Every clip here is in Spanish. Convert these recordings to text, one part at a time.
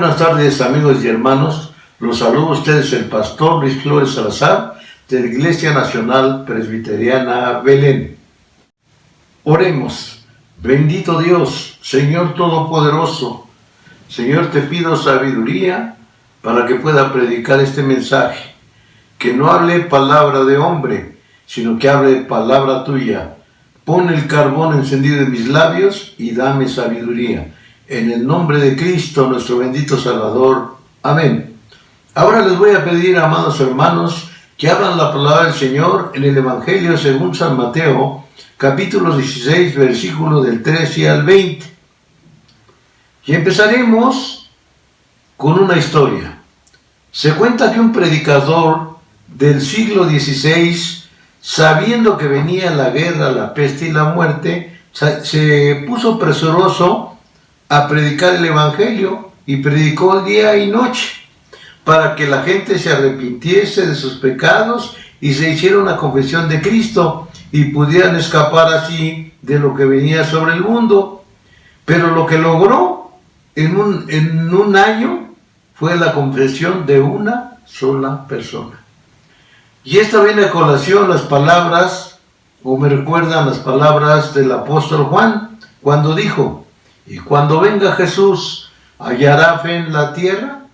buenas tardes, amigos y hermanos. Los saludo a ustedes el pastor Luis Flores Salazar de la Iglesia Nacional Presbiteriana Belén. Oremos. Bendito Dios, Señor Todopoderoso. Señor, te pido sabiduría para que pueda predicar este mensaje. Que no hable palabra de hombre, sino que hable palabra tuya. Pon el carbón encendido en mis labios y dame sabiduría. En el nombre de Cristo, nuestro bendito Salvador. Amén. Ahora les voy a pedir, amados hermanos, que abran la palabra del Señor en el Evangelio según San Mateo, capítulo 16, versículo del 13 al 20. Y empezaremos con una historia. Se cuenta que un predicador del siglo XVI, sabiendo que venía la guerra, la peste y la muerte, se puso presuroso a predicar el Evangelio y predicó día y noche para que la gente se arrepintiese de sus pecados y se hiciera una confesión de Cristo y pudieran escapar así de lo que venía sobre el mundo. Pero lo que logró en un año fue la confesión de una sola persona. Y esta viene a colación las palabras, o me recuerdan las palabras del apóstol Juan, cuando dijo: y cuando venga Jesús, ¿hallará fe en la tierra?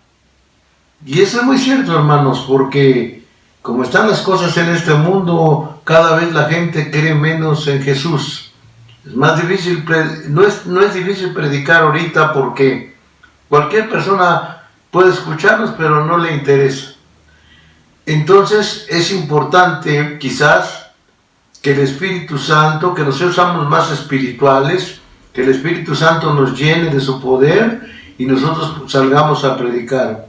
Y eso es muy cierto, hermanos, porque como están las cosas en este mundo, cada vez la gente cree menos en Jesús. Es más difícil, no es difícil predicar ahorita porque cualquier persona puede escucharnos, pero no le interesa. Entonces es importante, quizás, que el Espíritu Santo, que nosotros seamos más espirituales, que el Espíritu Santo nos llene de su poder y nosotros salgamos a predicar.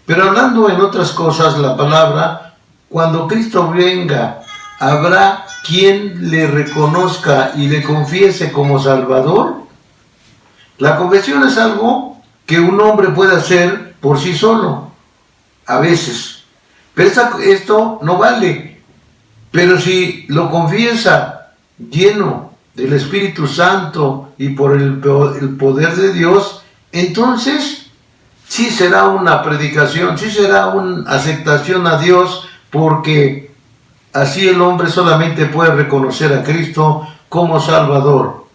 Pero hablando en otras cosas, la palabra, cuando Cristo venga, ¿habrá quien le reconozca y le confiese como Salvador? La confesión es algo que un hombre puede hacer por sí solo, a veces. Pero esto no vale. Pero si lo confiesa lleno del Espíritu Santo y por el poder de Dios, entonces sí será una predicación, sí será una aceptación a Dios, porque así el hombre solamente puede reconocer a Cristo como Salvador.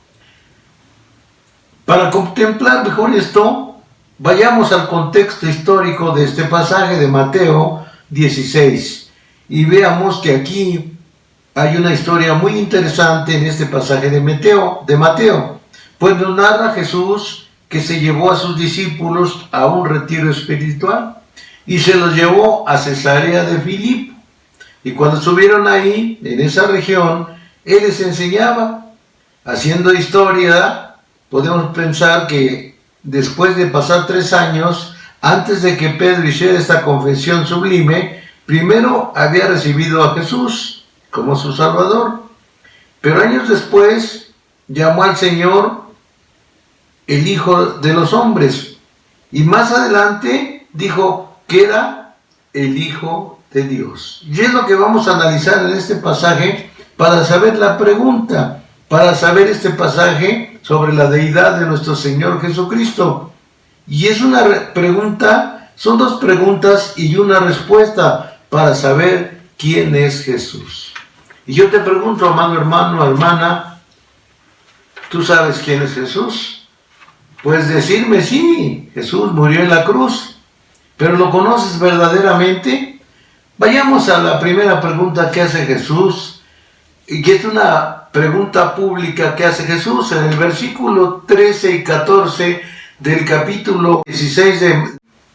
Para contemplar mejor esto, vayamos al contexto histórico de este pasaje de Mateo 16 y veamos que aquí hay una historia muy interesante en este pasaje de Mateo, pues nos narra Jesús que se llevó a sus discípulos a un retiro espiritual y se los llevó a Cesarea de Filipo. Y cuando estuvieron ahí, en esa región, Él les enseñaba. Haciendo historia, podemos pensar que después de pasar 3 años, antes de que Pedro hiciera esta confesión sublime, primero había recibido a Jesús como su Salvador, pero años después llamó al Señor el Hijo de los hombres, y más adelante dijo que era el Hijo de Dios. Y es lo que vamos a analizar en este pasaje para saber la pregunta, para saber este pasaje sobre la deidad de nuestro Señor Jesucristo. Y es una pregunta, son 2 preguntas y una respuesta para saber quién es Jesús. Y yo te pregunto, amado hermano, hermana, ¿tú sabes quién es Jesús? Puedes decirme, sí, Jesús murió en la cruz, pero ¿lo conoces verdaderamente? Vayamos a la primera pregunta que hace Jesús, y que es una pregunta pública que hace Jesús en el versículo 13 y 14 del capítulo 16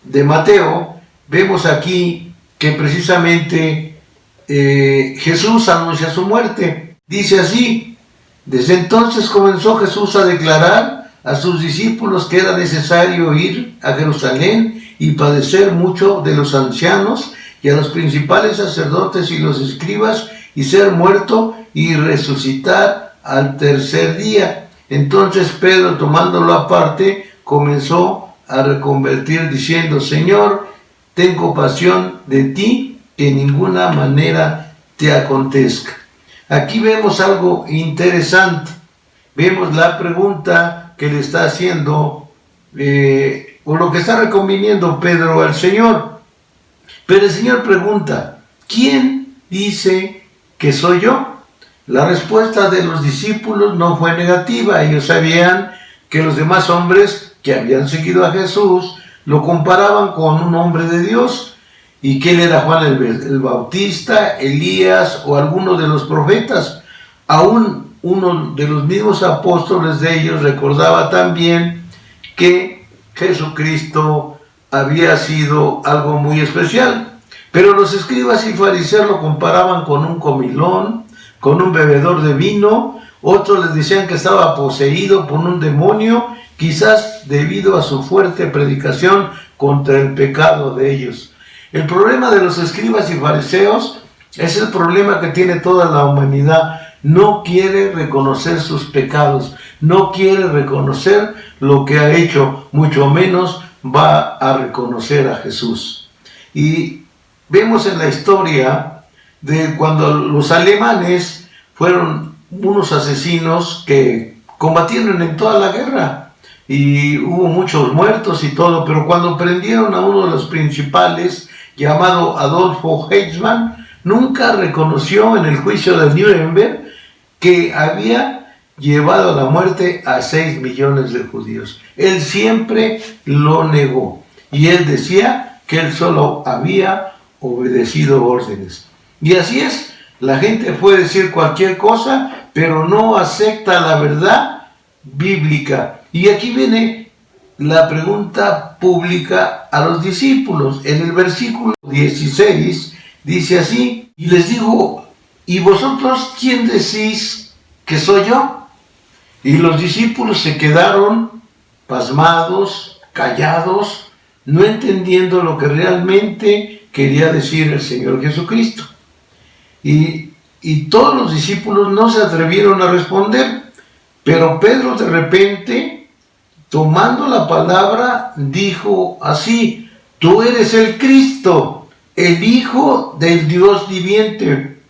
de Mateo. Vemos aquí que precisamente Jesús anuncia su muerte. Dice así: desde entonces comenzó Jesús a declarar a sus discípulos que era necesario ir a Jerusalén y padecer mucho de los ancianos y a los principales sacerdotes y los escribas, y ser muerto y resucitar al tercer día. Entonces Pedro, tomándolo aparte, comenzó a reconvertir diciendo: Señor, ten compasión de ti, que en ninguna manera te acontezca. Aquí vemos algo interesante. Vemos la pregunta que le está haciendo o lo que está reconviniendo Pedro al Señor. Pero el Señor pregunta, ¿quién dice que soy yo? La respuesta de los discípulos no fue negativa. Ellos sabían que los demás hombres que habían seguido a Jesús lo comparaban con un hombre de Dios, y que él era Juan el Bautista, Elías o alguno de los profetas. Aún uno de los mismos apóstoles de ellos recordaba también que Jesucristo había sido algo muy especial. Pero los escribas y fariseos lo comparaban con un comilón, con un bebedor de vino. Otros les decían que estaba poseído por un demonio, quizás debido a su fuerte predicación contra el pecado de ellos. El problema de los escribas y fariseos es el problema que tiene toda la humanidad. No quiere reconocer sus pecados, no quiere reconocer lo que ha hecho, mucho menos va a reconocer a Jesús. Y vemos en la historia de cuando los alemanes fueron unos asesinos que combatieron en toda la guerra y hubo muchos muertos y todo, pero cuando prendieron a uno de los principales, llamado Adolfo Eichmann, nunca reconoció en el juicio de Nuremberg que había llevado a la muerte a 6 millones de judíos. Él siempre lo negó y él decía que él solo había obedecido órdenes. Y así es, la gente puede decir cualquier cosa, pero no acepta la verdad bíblica. Y aquí viene la pregunta pública a los discípulos. En el versículo 16 dice así, y les digo, ¿y vosotros quién decís que soy yo? Y los discípulos se quedaron pasmados, callados, no entendiendo lo que realmente quería decir el Señor Jesucristo. Y todos los discípulos no se atrevieron a responder, pero Pedro de repente, tomando la palabra, dijo así, tú eres el Cristo, el Hijo del Dios viviente.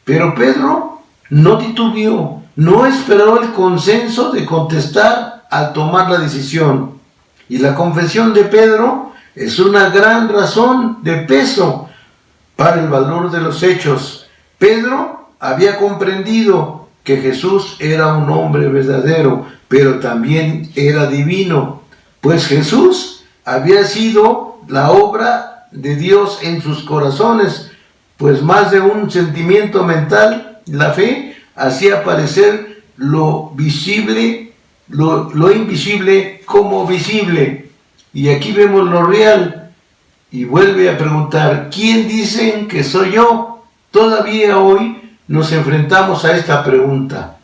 Pero Pedro no titubeó, no esperó el consenso de contestar al tomar la decisión. Y la confesión de Pedro es una gran razón de peso para el valor de los hechos. Pedro había comprendido que Jesús era un hombre verdadero, pero también era divino, pues Jesús había sido la obra de Dios en sus corazones, pues más de un sentimiento mental, la fe hacía aparecer lo visible, lo invisible como visible. Y aquí vemos lo real. Y vuelve a preguntar, ¿quién dicen que soy yo? Todavía hoy nos enfrentamos a esta pregunta.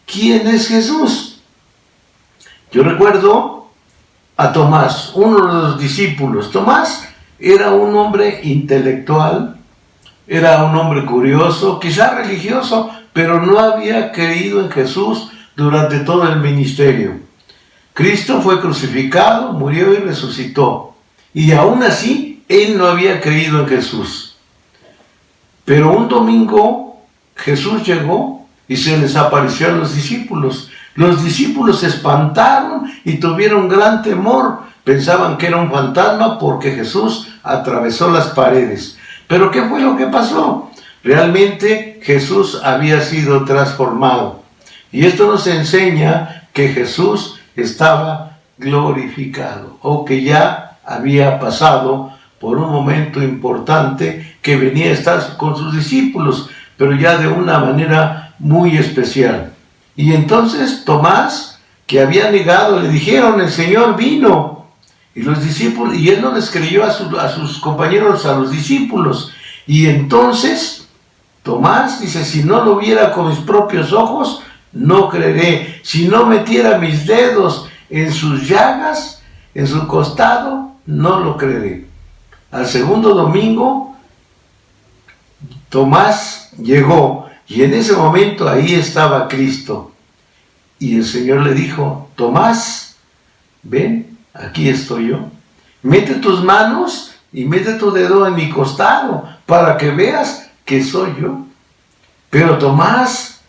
¿Quién es Jesús? Yo recuerdo a Tomás, uno de los discípulos. Tomás era un hombre intelectual, era un hombre curioso, quizá religioso, pero no había creído en Jesús durante todo el ministerio. Cristo fue crucificado, murió y resucitó. Y aún así, él no había creído en Jesús. Pero un domingo Jesús llegó y se les apareció a los discípulos. Los discípulos se espantaron y tuvieron gran temor. Pensaban que era un fantasma porque Jesús atravesó las paredes. Pero ¿qué fue lo que pasó? Realmente Jesús había sido transformado. Y esto nos enseña que Jesús estaba glorificado, o que ya había pasado por un momento importante, que venía a estar con sus discípulos, pero ya de una manera muy especial. Y entonces Tomás, que había negado, le dijeron, el Señor vino. Y los discípulos, y él no les creyó a sus compañeros, a los discípulos. Y entonces Tomás dice, si no lo viera con mis propios ojos, no creeré. Si no metiera mis dedos en sus llagas, en su costado, no lo creeré. Al segundo domingo, Tomás llegó y en ese momento ahí estaba Cristo. Y el Señor le dijo, Tomás, ven, aquí estoy yo. Mete tus manos y mete tu dedo en mi costado para que veas que soy yo. Pero Tomás,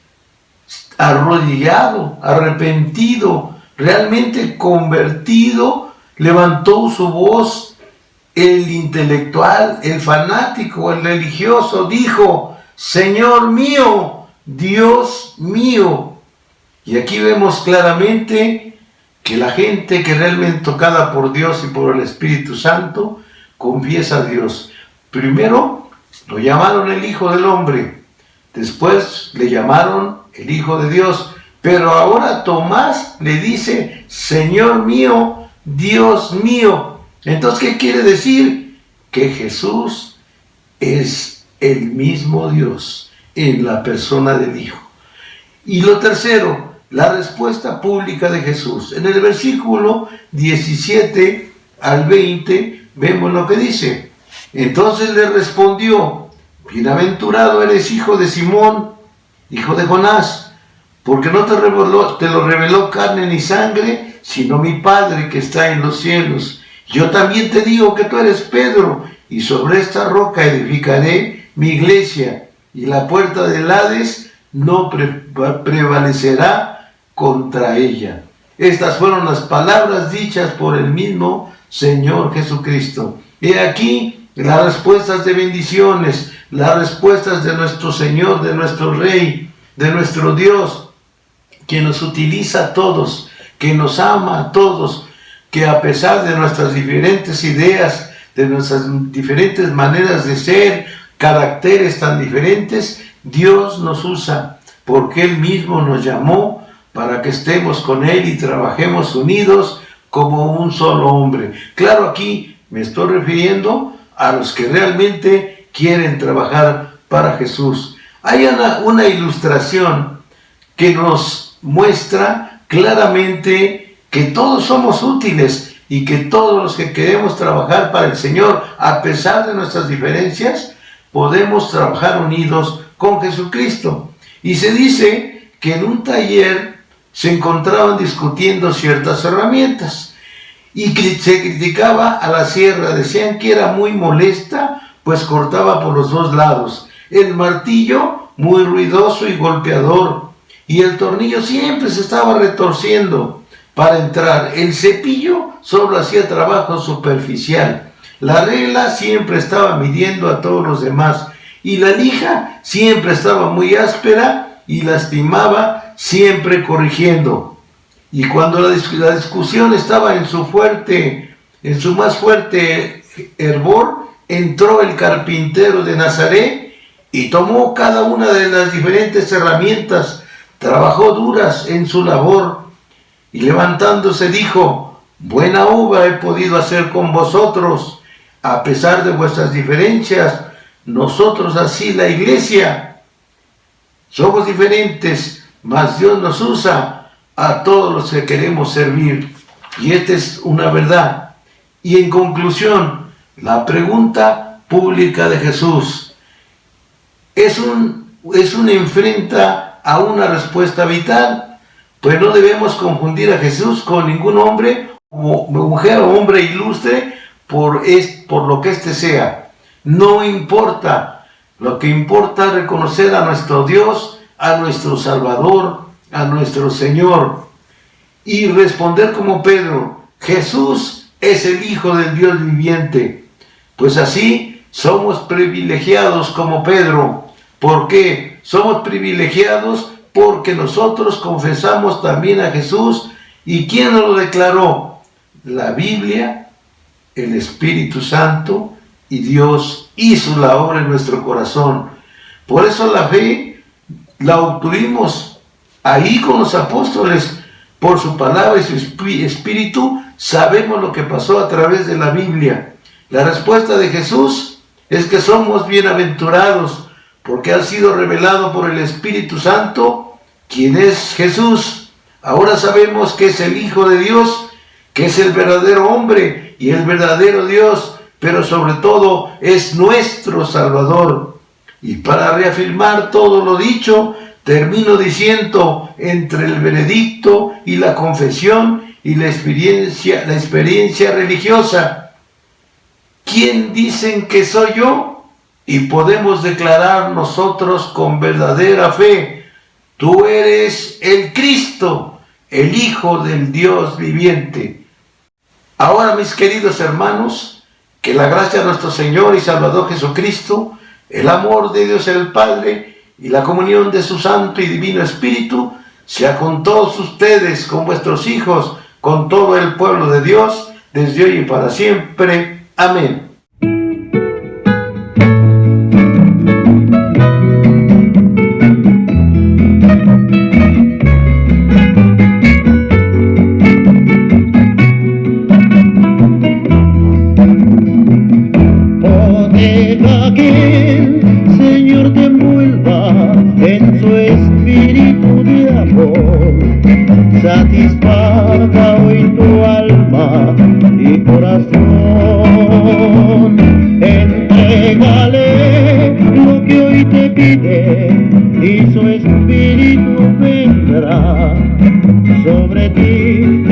arrodillado, arrepentido, realmente convertido, levantó su voz el intelectual, el fanático, el religioso, dijo: Señor mío, Dios mío. Y aquí vemos claramente que la gente que realmente tocada por Dios y por el Espíritu Santo confiesa a Dios. Primero lo llamaron el Hijo del Hombre, después le llamaron el Hijo de Dios, pero ahora Tomás le dice: Señor mío, Dios mío. Entonces, ¿qué quiere decir? Que Jesús es el mismo Dios en la persona del Hijo. Y lo tercero, la respuesta pública de Jesús. En el versículo 17 al 20 vemos lo que dice. Entonces le respondió: Bienaventurado eres, hijo de Simón, hijo de Jonás, porque no te lo reveló carne ni sangre, sino mi Padre que está en los cielos. Yo también te digo que tú eres Pedro, y sobre esta roca edificaré mi iglesia, y la puerta del Hades no prevalecerá contra ella. Estas fueron las palabras dichas por el mismo Señor Jesucristo. He aquí las respuestas de bendiciones, las respuestas de nuestro Señor, de nuestro Rey, de nuestro Dios, que nos utiliza a todos, que nos ama a todos, que a pesar de nuestras diferentes ideas, de nuestras diferentes maneras de ser, caracteres tan diferentes, Dios nos usa, porque Él mismo nos llamó para que estemos con Él y trabajemos unidos como un solo hombre. Claro, aquí me estoy refiriendo a los que realmente quieren trabajar para Jesús. Hay una ilustración que nos muestra claramente que todos somos útiles y que todos los que queremos trabajar para el Señor, a pesar de nuestras diferencias, podemos trabajar unidos con Jesucristo. Y se dice que en un taller se encontraban discutiendo ciertas herramientas y se criticaba a la sierra. Decían que era muy molesta, pues cortaba por los dos lados. El martillo muy ruidoso y golpeador, y el tornillo siempre se estaba retorciendo para entrar. El cepillo solo hacía trabajo superficial. La regla siempre estaba midiendo a todos los demás, y la lija siempre estaba muy áspera y lastimaba, siempre corrigiendo. Y cuando la discusión estaba en su más fuerte hervor, entró el carpintero de Nazaret y tomó cada una de las diferentes herramientas, trabajó duras en su labor, y levantándose dijo: buena obra he podido hacer con vosotros, a pesar de vuestras diferencias. Nosotros, así la iglesia, somos diferentes, mas Dios nos usa a todos los que queremos servir. Y esta es una verdad. Y en conclusión, la pregunta pública de Jesús es una enfrenta a una respuesta vital, pues no debemos confundir a Jesús con ningún hombre, o mujer o hombre ilustre, por lo que éste sea. No importa. Lo que importa es reconocer a nuestro Dios, a nuestro Salvador, a nuestro Señor, y responder como Pedro: Jesús es el Hijo del Dios viviente. Pues así somos privilegiados como Pedro. ¿Por qué? Somos privilegiados porque nosotros confesamos también a Jesús. ¿Y quién nos lo declaró? La Biblia, el Espíritu Santo, y Dios hizo la obra en nuestro corazón. Por eso la fe la obtuvimos ahí con los apóstoles. Por su palabra y su espíritu sabemos lo que pasó a través de la Biblia. La respuesta de Jesús es que somos bienaventurados porque ha sido revelado por el Espíritu Santo quién es Jesús. Ahora sabemos que es el Hijo de Dios, que es el verdadero hombre y el verdadero Dios, pero sobre todo es nuestro Salvador. Y para reafirmar todo lo dicho, termino diciendo: entre el veredicto y la confesión y la experiencia religiosa, ¿quién dicen que soy yo? Y podemos declarar nosotros con verdadera fe: tú eres el Cristo, el Hijo del Dios viviente. Ahora, mis queridos hermanos, que la gracia de nuestro Señor y Salvador Jesucristo, el amor de Dios el Padre y la comunión de su Santo y Divino Espíritu sea con todos ustedes, con vuestros hijos, con todo el pueblo de Dios, desde hoy y para siempre. Amén. Deja que el Señor te envuelva en su espíritu de amor, satisfaga hoy tu alma y corazón, entrégale lo que hoy te pide y su espíritu vendrá sobre ti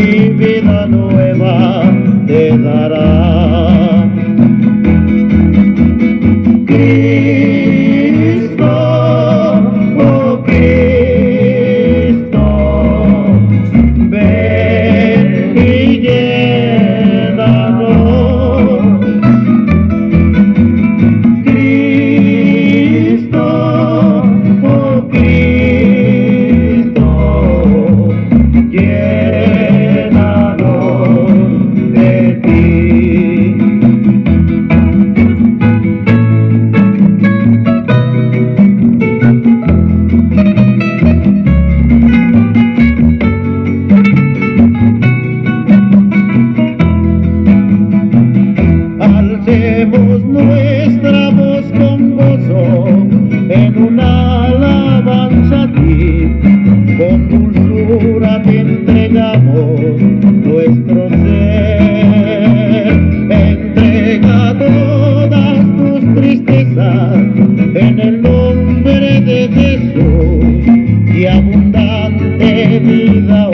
y vida nueva te dará. Cristo, oh Cristo, ven y llénanos. Cristo, oh Cristo, llénanos de ti. Alcemos nuestra voz con gozo en una alabanza a ti, con dulzura te entregamos nuestro ser. Entrega todas tus tristezas en el nombre de Jesús y abundante vida